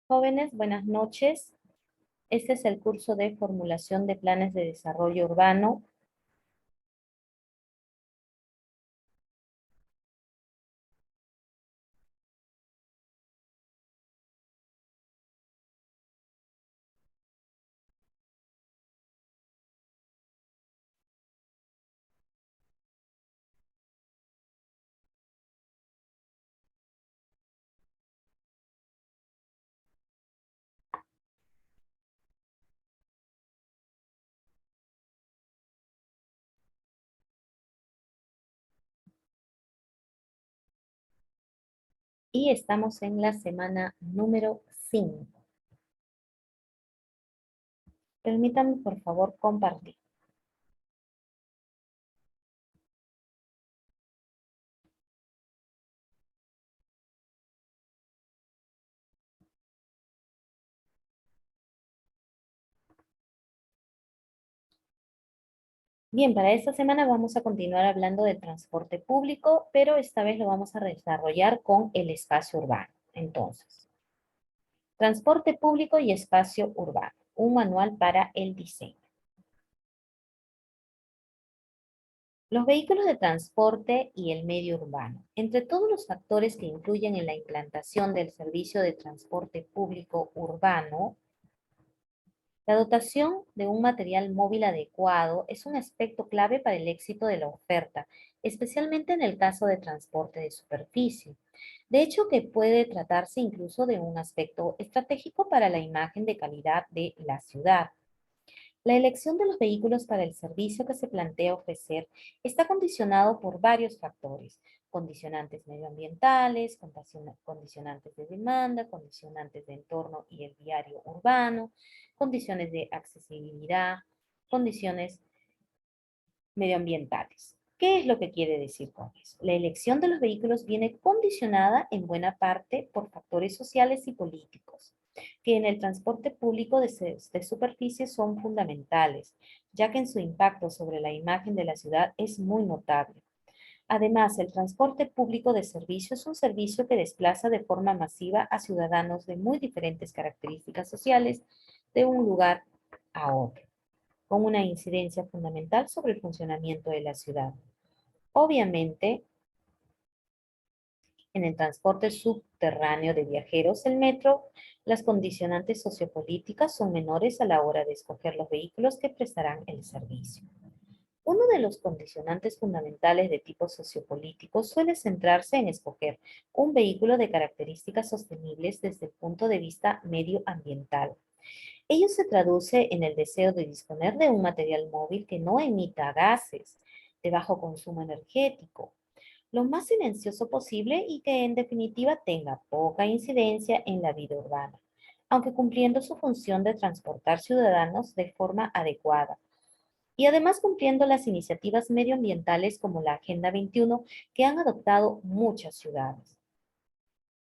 Jóvenes, buenas noches. Este es el curso de formulación de planes de desarrollo urbano. Y estamos en la semana número 5. Permítanme, por favor, compartir. Bien, para esta semana vamos a continuar hablando del transporte público, pero esta vez lo vamos a desarrollar con el espacio urbano. Entonces, transporte público y espacio urbano. Un manual para el diseño. Los vehículos de transporte y el medio urbano. Entre todos los factores que influyen en la implantación del servicio de transporte público urbano, la dotación de un material móvil adecuado es un aspecto clave para el éxito de la oferta, especialmente en el caso de transporte de superficie. De hecho, que puede tratarse incluso de un aspecto estratégico para la imagen de calidad de la ciudad. La elección de los vehículos para el servicio que se plantea ofrecer está condicionado por varios factores: condicionantes medioambientales, condicionantes de demanda, condicionantes de entorno y el diario urbano, condiciones de accesibilidad, condiciones medioambientales. ¿Qué es lo que quiere decir con eso? La elección de los vehículos viene condicionada en buena parte por factores sociales y políticos, que en el transporte público de superficie son fundamentales, ya que en su impacto sobre la imagen de la ciudad es muy notable. Además, el transporte público de servicio es un servicio que desplaza de forma masiva a ciudadanos de muy diferentes características sociales de un lugar a otro, con una incidencia fundamental sobre el funcionamiento de la ciudad. Obviamente, en el transporte subterráneo de viajeros, el metro, las condicionantes sociopolíticas son menores a la hora de escoger los vehículos que prestarán el servicio. Uno de los condicionantes fundamentales de tipo sociopolítico suele centrarse en escoger un vehículo de características sostenibles desde el punto de vista medioambiental. Ello se traduce en el deseo de disponer de un material móvil que no emita gases, de bajo consumo energético, lo más silencioso posible y que en definitiva tenga poca incidencia en la vida urbana, aunque cumpliendo su función de transportar ciudadanos de forma adecuada. Y además cumpliendo las iniciativas medioambientales como la Agenda 21 que han adoptado muchas ciudades.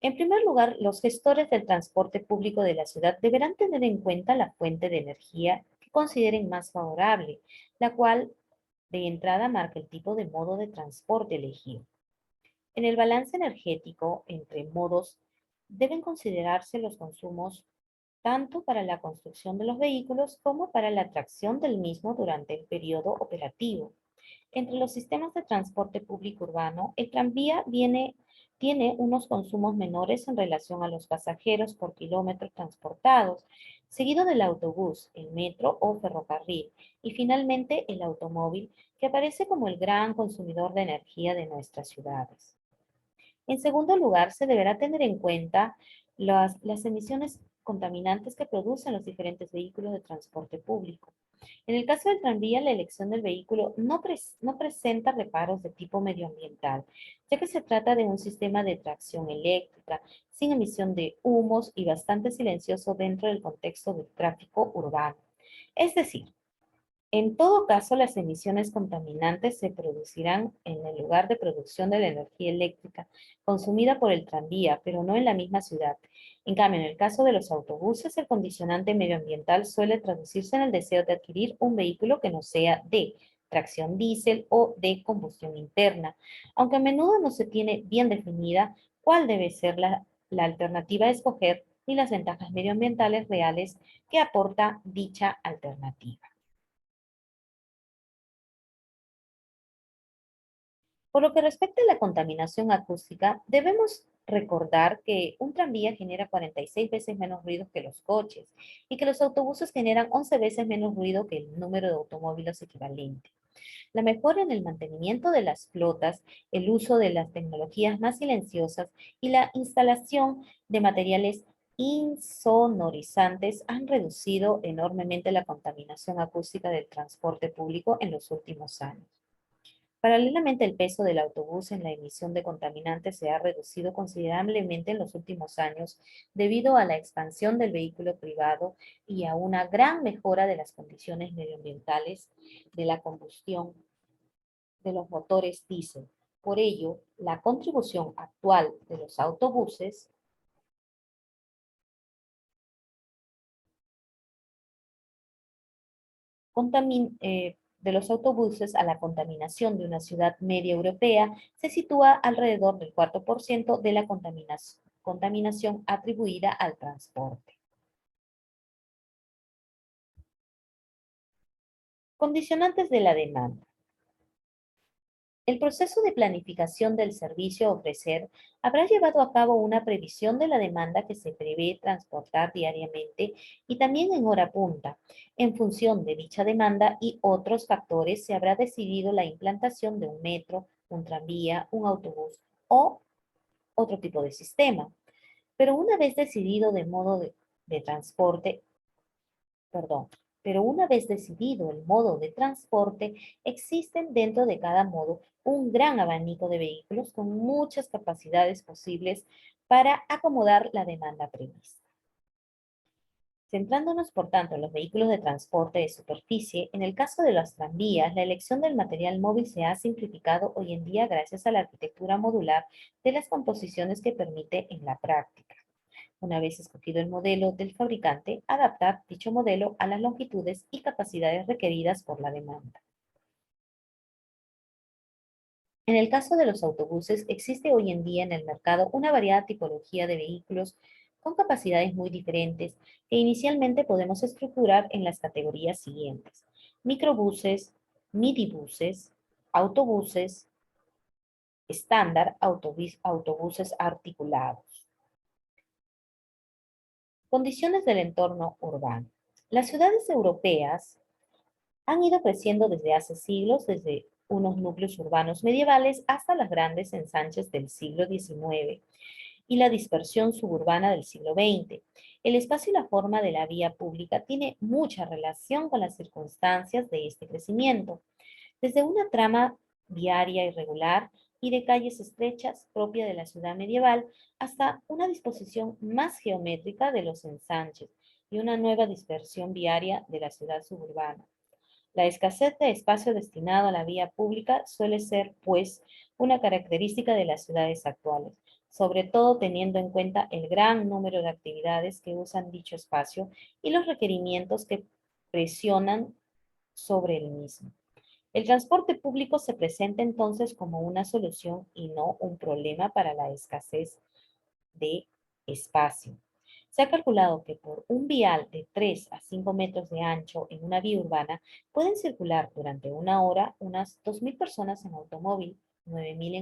En primer lugar, los gestores del transporte público de la ciudad deberán tener en cuenta la fuente de energía que consideren más favorable, la cual de entrada marca el tipo de modo de transporte elegido. En el balance energético entre modos deben considerarse los consumos tanto para la construcción de los vehículos como para la tracción del mismo durante el periodo operativo. Entre los sistemas de transporte público urbano, el tranvía tiene unos consumos menores en relación a los pasajeros por kilómetro transportados, seguido del autobús, el metro o ferrocarril, y finalmente el automóvil, que aparece como el gran consumidor de energía de nuestras ciudades. En segundo lugar, se deberá tener en cuenta las emisiones contaminantes que producen los diferentes vehículos de transporte público. En el caso del tranvía, la elección del vehículo no presenta reparos de tipo medioambiental, ya que se trata de un sistema de tracción eléctrica, sin emisión de humos y bastante silencioso dentro del contexto del tráfico urbano. Es decir, en todo caso, las emisiones contaminantes se producirán en el lugar de producción de la energía eléctrica consumida por el tranvía, pero no en la misma ciudad. En cambio, en el caso de los autobuses, el condicionante medioambiental suele traducirse en el deseo de adquirir un vehículo que no sea de tracción diésel o de combustión interna, aunque a menudo no se tiene bien definida cuál debe ser la alternativa a escoger ni las ventajas medioambientales reales que aporta dicha alternativa. Por lo que respecta a la contaminación acústica, debemos recordar que un tranvía genera 46 veces menos ruido que los coches y que los autobuses generan 11 veces menos ruido que el número de automóviles equivalente. La mejora en el mantenimiento de las flotas, el uso de las tecnologías más silenciosas y la instalación de materiales insonorizantes han reducido enormemente la contaminación acústica del transporte público en los últimos años. Paralelamente, el peso del autobús en la emisión de contaminantes se ha reducido considerablemente en los últimos años debido a la expansión del vehículo privado y a una gran mejora de las condiciones medioambientales de la combustión de los motores diésel. Por ello, la contribución actual de los autobuses a la contaminación de una ciudad media europea se sitúa alrededor del 4% de la contaminación atribuida al transporte. Condicionantes de la demanda. El proceso de planificación del servicio a ofrecer habrá llevado a cabo una previsión de la demanda que se prevé transportar diariamente y también en hora punta. En función de dicha demanda y otros factores, se habrá decidido la implantación de un metro, un tranvía, un autobús o otro tipo de sistema. Pero una vez decidido de modo de transporte, perdón, pero una vez decidido el modo de transporte, existen dentro de cada modo un gran abanico de vehículos con muchas capacidades posibles para acomodar la demanda prevista. Centrándonos, por tanto, en los vehículos de transporte de superficie, en el caso de las tranvías, la elección del material móvil se ha simplificado hoy en día gracias a la arquitectura modular de las composiciones que permite en la práctica, una vez escogido el modelo del fabricante, adaptar dicho modelo a las longitudes y capacidades requeridas por la demanda. En el caso de los autobuses, existe hoy en día en el mercado una variada tipología de vehículos con capacidades muy diferentes que inicialmente podemos estructurar en las categorías siguientes: microbuses, minibuses, autobuses, estándar, autobuses articulados. Condiciones del entorno urbano. Las ciudades europeas han ido creciendo desde hace siglos, desde unos núcleos urbanos medievales hasta las grandes ensanches del siglo XIX y la dispersión suburbana del siglo XX. El espacio y la forma de la vía pública tiene mucha relación con las circunstancias de este crecimiento. Desde una trama viaria irregular y de calles estrechas propia de la ciudad medieval hasta una disposición más geométrica de los ensanches y una nueva dispersión viaria de la ciudad suburbana. La escasez de espacio destinado a la vía pública suele ser, pues, una característica de las ciudades actuales, sobre todo teniendo en cuenta el gran número de actividades que usan dicho espacio y los requerimientos que presionan sobre el mismo. El transporte público se presenta entonces como una solución y no un problema para la escasez de espacio. Se ha calculado que por un vial de 3 a 5 metros de ancho en una vía urbana pueden circular durante una hora unas 2.000 personas en automóvil, 9.000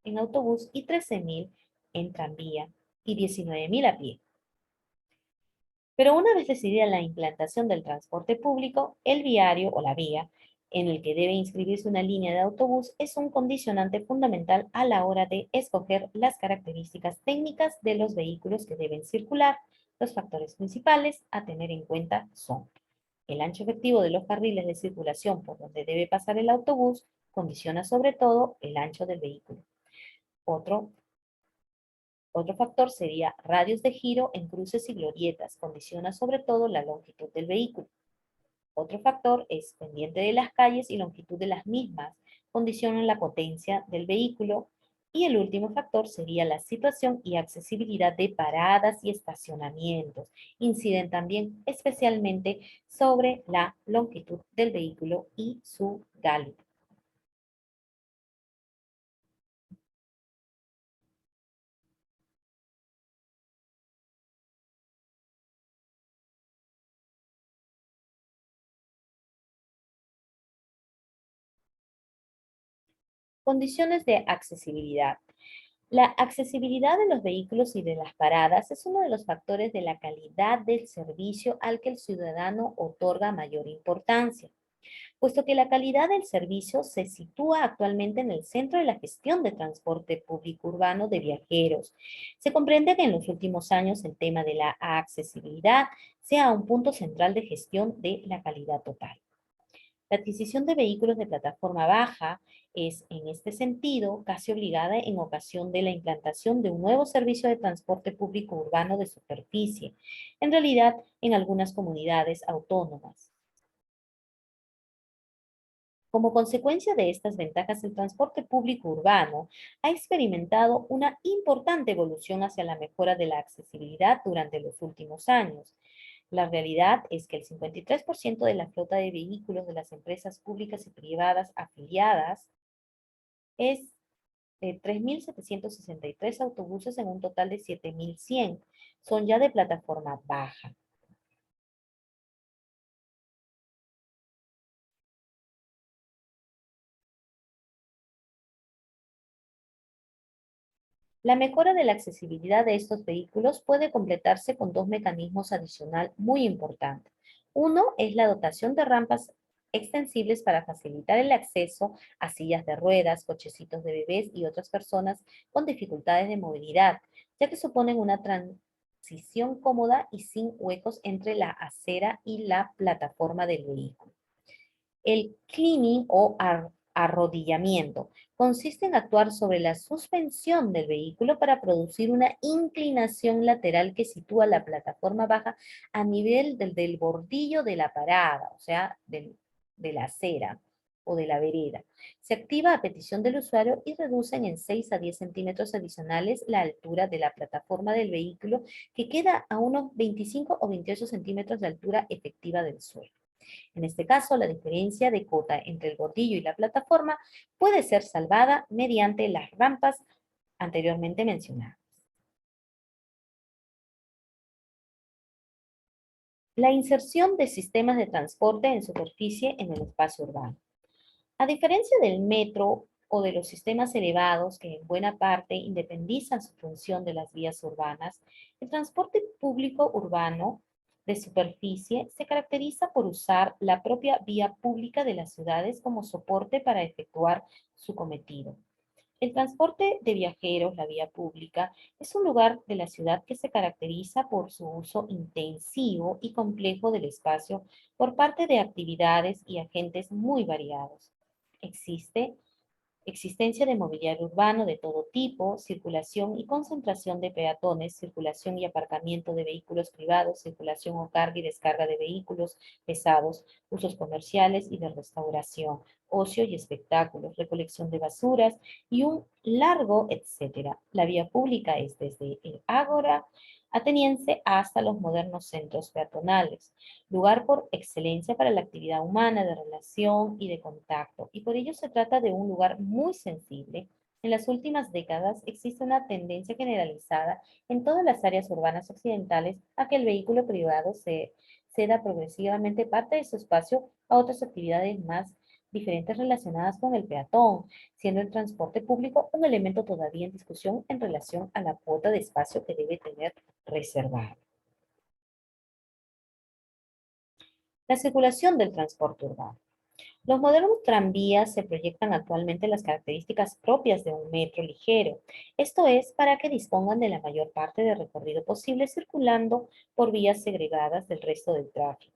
en autobús y 13.000 en tranvía y 19.000 a pie. Pero una vez decidida la implantación del transporte público, el viario o la vía en el que debe inscribirse una línea de autobús es un condicionante fundamental a la hora de escoger las características técnicas de los vehículos que deben circular. Los factores principales a tener en cuenta son el ancho efectivo de los carriles de circulación por donde debe pasar el autobús, condiciona sobre todo el ancho del vehículo. Otro Otro factor sería radios de giro en cruces y glorietas, condiciona sobre todo la longitud del vehículo. Otro factor es pendiente de las calles y longitud de las mismas, condicionan la potencia del vehículo. Y el último factor sería la situación y accesibilidad de paradas y estacionamientos. Inciden también especialmente sobre la longitud del vehículo y su gálida. Condiciones de accesibilidad. La accesibilidad de los vehículos y de las paradas es uno de los factores de la calidad del servicio al que el ciudadano otorga mayor importancia, puesto que la calidad del servicio se sitúa actualmente en el centro de la gestión de transporte público urbano de viajeros. Se comprende que en los últimos años el tema de la accesibilidad sea un punto central de gestión de la calidad total. La adquisición de vehículos de plataforma baja es, en este sentido, casi obligada en ocasión de la implantación de un nuevo servicio de transporte público urbano de superficie, en realidad en algunas comunidades autónomas. Como consecuencia de estas ventajas, el transporte público urbano ha experimentado una importante evolución hacia la mejora de la accesibilidad durante los últimos años. La realidad es que el 53% de la flota de vehículos de las empresas públicas y privadas afiliadas es de 3.763 autobuses en un total de 7.100. Son ya de plataforma baja. La mejora de la accesibilidad de estos vehículos puede completarse con dos mecanismos adicionales muy importantes. Uno es la dotación de rampas extensibles para facilitar el acceso a sillas de ruedas, cochecitos de bebés y otras personas con dificultades de movilidad, ya que suponen una transición cómoda y sin huecos entre la acera y la plataforma del vehículo. El cleaning o arrodillamiento consiste en actuar sobre la suspensión del vehículo para producir una inclinación lateral que sitúa la plataforma baja a nivel del bordillo de la parada, o sea, de la acera o de la vereda. Se activa a petición del usuario y reducen en 6 a 10 centímetros adicionales la altura de la plataforma del vehículo, que queda a unos 25 o 28 centímetros de altura efectiva del suelo. En este caso, la diferencia de cota entre el bordillo y la plataforma puede ser salvada mediante las rampas anteriormente mencionadas. La inserción de sistemas de transporte en superficie en el espacio urbano. A diferencia del metro o de los sistemas elevados que en buena parte independizan su función de las vías urbanas, el transporte público urbano de superficie se caracteriza por usar la propia vía pública de las ciudades como soporte para efectuar su cometido. El transporte de viajeros, la vía pública, es un lugar de la ciudad que se caracteriza por su uso intensivo y complejo del espacio por parte de actividades y agentes muy variados. Existe existencia de mobiliario urbano de todo tipo, circulación y concentración de peatones, circulación y aparcamiento de vehículos privados, circulación o carga y descarga de vehículos pesados, usos comerciales y de restauración, ocio y espectáculos, recolección de basuras y un largo etcétera. La vía pública es desde el ágora ateniense hasta los modernos centros peatonales, lugar por excelencia para la actividad humana de relación y de contacto, y por ello se trata de un lugar muy sensible. En las últimas décadas existe una tendencia generalizada en todas las áreas urbanas occidentales a que el vehículo privado se ceda progresivamente parte de su espacio a otras actividades más diferentes relacionadas con el peatón, siendo el transporte público un elemento todavía en discusión en relación a la cuota de espacio que debe tener reservado. La circulación del transporte urbano. Los modernos tranvías se proyectan actualmente las características propias de un metro ligero. Esto es para que dispongan de la mayor parte de recorrido posible circulando por vías segregadas del resto del tráfico.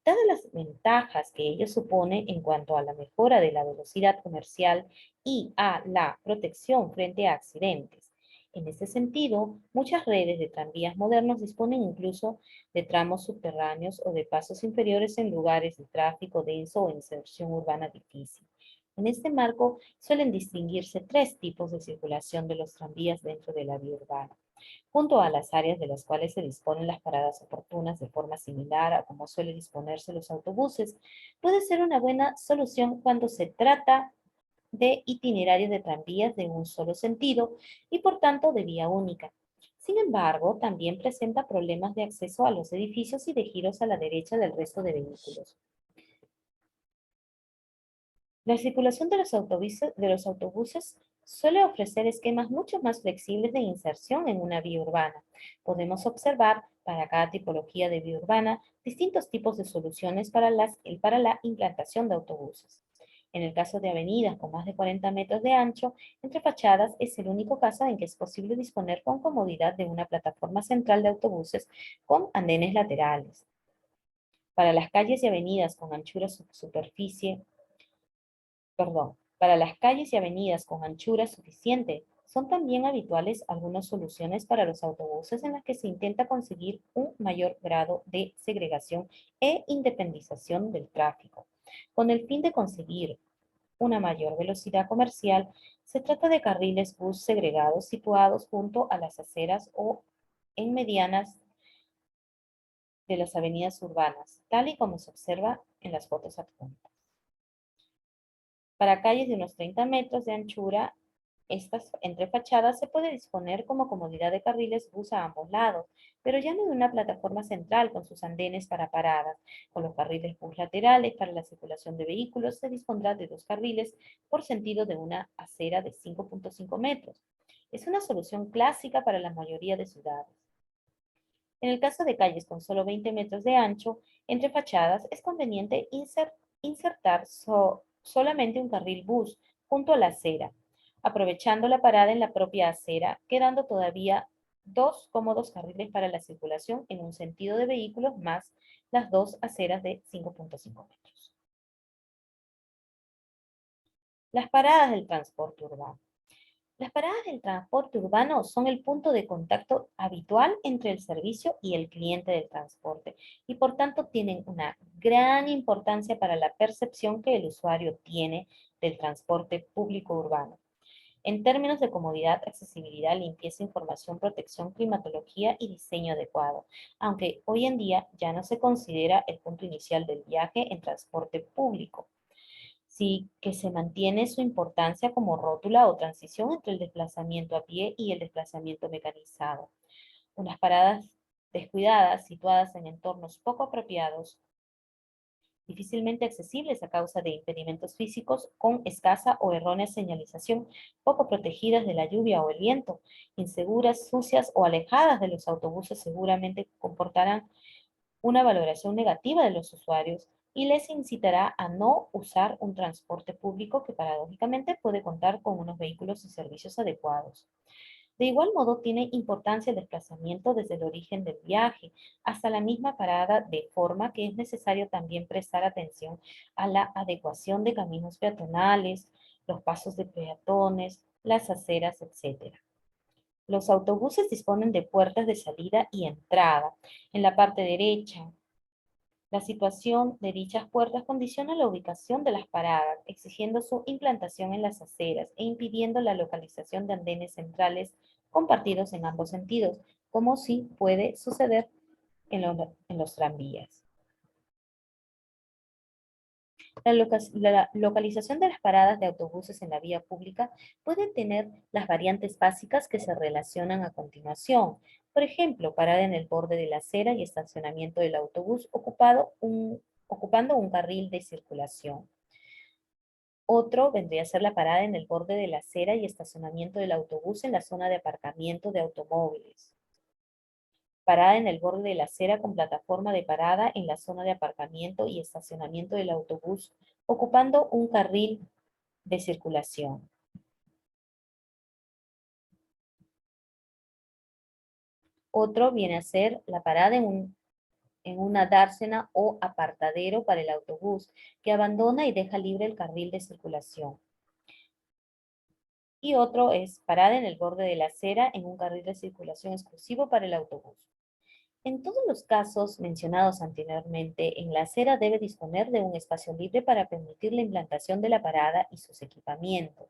Dadas las ventajas que ello supone en cuanto a la mejora de la velocidad comercial y a la protección frente a accidentes. En este sentido, muchas redes de tranvías modernos disponen incluso de tramos subterráneos o de pasos inferiores en lugares de tráfico denso o inserción urbana difícil. En este marco suelen distinguirse tres tipos de circulación de los tranvías dentro de la vía urbana. Junto a las áreas de las cuales se disponen las paradas oportunas de forma similar a como suele disponerse los autobuses, puede ser una buena solución cuando se trata de itinerarios de tranvías de un solo sentido y por tanto de vía única. Sin embargo, también presenta problemas de acceso a los edificios y de giros a la derecha del resto de vehículos. La circulación de los autobuses suele ofrecer esquemas mucho más flexibles de inserción en una vía urbana. Podemos observar para cada tipología de vía urbana distintos tipos de soluciones para la implantación de autobuses. En el caso de avenidas con más de 40 metros de ancho, entre fachadas es el único caso en que es posible disponer con comodidad de una plataforma central de autobuses con andenes laterales. Para las calles y avenidas con anchura superficie para las calles y avenidas con anchura suficiente, son también habituales algunas soluciones para los autobuses en las que se intenta conseguir un mayor grado de segregación e independización del tráfico. Con el fin de conseguir una mayor velocidad comercial, se trata de carriles bus segregados situados junto a las aceras o en medianas de las avenidas urbanas, tal y como se observa en las fotos adjuntas. Para calles de unos 30 metros de anchura, estas entre fachadas se puede disponer como comodidad de carriles bus a ambos lados, pero ya no de una plataforma central con sus andenes para paradas. Con los carriles bus laterales para la circulación de vehículos se dispondrá de 2 carriles por sentido de una acera de 5.5 metros. Es una solución clásica para la mayoría de ciudades. En el caso de calles con solo 20 metros de ancho, entre fachadas es conveniente insertar solamente un carril bus junto a la acera, aprovechando la parada en la propia acera, quedando todavía 2 cómodos carriles para la circulación en un sentido de vehículos más las 2 aceras de 5.5 metros. Las paradas del transporte urbano. Las paradas del transporte urbano son el punto de contacto habitual entre el servicio y el cliente del transporte y por tanto tienen una gran importancia para la percepción que el usuario tiene del transporte público urbano. En términos de comodidad, accesibilidad, limpieza, información, protección, climatología y diseño adecuado, aunque hoy en día ya no se considera el punto inicial del viaje en transporte público, sí que se mantiene su importancia como rótula o transición entre el desplazamiento a pie y el desplazamiento mecanizado. Unas paradas descuidadas, situadas en entornos poco apropiados, difícilmente accesibles a causa de impedimentos físicos con escasa o errónea señalización, poco protegidas de la lluvia o el viento, inseguras, sucias o alejadas de los autobuses seguramente comportarán una valoración negativa de los usuarios y les incitará a no usar un transporte público que paradójicamente puede contar con unos vehículos y servicios adecuados. De igual modo, tiene importancia el desplazamiento desde el origen del viaje hasta la misma parada, de forma que es necesario también prestar atención a la adecuación de caminos peatonales, los pasos de peatones, las aceras, etc. Los autobuses disponen de puertas de salida y entrada. En la parte derecha, la situación de dichas puertas condiciona la ubicación de las paradas, exigiendo su implantación en las aceras e impidiendo la localización de andenes centrales compartidos en ambos sentidos, como sí puede suceder en los tranvías. La localización de las paradas de autobuses en la vía pública puede tener las variantes básicas que se relacionan a continuación. Por ejemplo, parada en el borde de la acera y estacionamiento del autobús ocupando un carril de circulación. Otro vendría a ser la parada en el borde de la acera y estacionamiento del autobús en la zona de aparcamiento de automóviles. Parada en el borde de la acera con plataforma de parada en la zona de aparcamiento y estacionamiento del autobús, ocupando un carril de circulación. Otro viene a ser la parada en una dársena o apartadero para el autobús, que abandona y deja libre el carril de circulación. Y otro es parada en el borde de la acera en un carril de circulación exclusivo para el autobús. En todos los casos mencionados anteriormente, en la acera debe disponer de un espacio libre para permitir la implantación de la parada y sus equipamientos,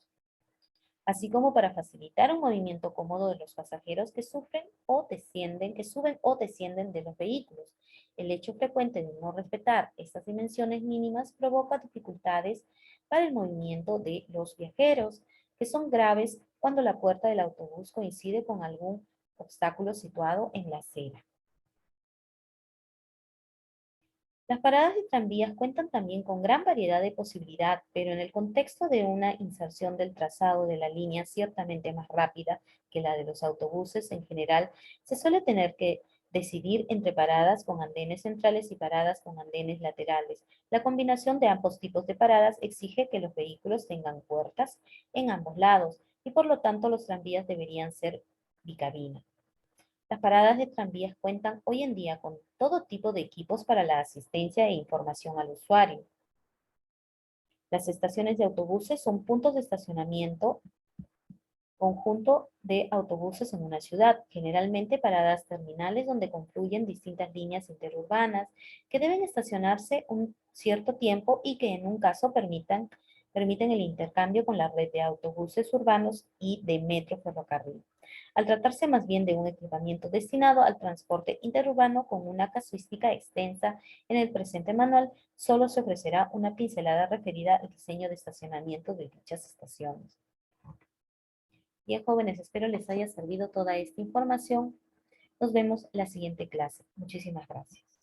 así como para facilitar un movimiento cómodo de los pasajeros que suben o descienden de los vehículos. El hecho frecuente de no respetar estas dimensiones mínimas provoca dificultades para el movimiento de los viajeros, que son graves cuando la puerta del autobús coincide con algún obstáculo situado en la acera. Las paradas de tranvías cuentan también con gran variedad de posibilidad, pero en el contexto de una inserción del trazado de la línea ciertamente más rápida que la de los autobuses en general, se suele tener que decidir entre paradas con andenes centrales y paradas con andenes laterales. La combinación de ambos tipos de paradas exige que los vehículos tengan puertas en ambos lados y por lo tanto los tranvías deberían ser bicabina. Las paradas de tranvías cuentan hoy en día con todo tipo de equipos para la asistencia e información al usuario. Las estaciones de autobuses son puntos de estacionamiento conjunto de autobuses en una ciudad, generalmente paradas terminales donde confluyen distintas líneas interurbanas que deben estacionarse un cierto tiempo y que en un caso permiten el intercambio con la red de autobuses urbanos y de metro ferrocarril. Al tratarse más bien de un equipamiento destinado al transporte interurbano con una casuística extensa en el presente manual, solo se ofrecerá una pincelada referida al diseño de estacionamiento de dichas estaciones. Bien, jóvenes, espero les haya servido toda esta información. Nos vemos en la siguiente clase. Muchísimas gracias.